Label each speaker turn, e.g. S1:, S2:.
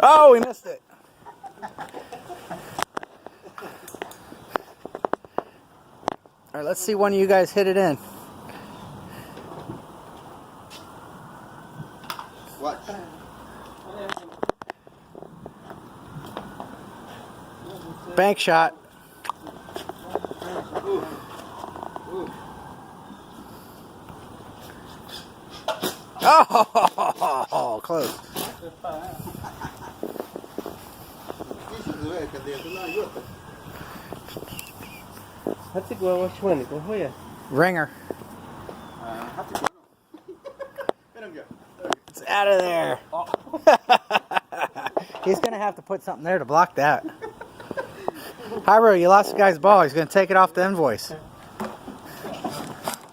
S1: Oh, we missed it. All right, let's see one of you guys hit it in.
S2: Watch.
S1: Bank shot.
S2: Ooh. Ooh.
S1: Oh, close. Ringer. It's out of there. He's going to have to put something there to block that. Hyro, you lost the guy's ball. He's going to take it off the invoice.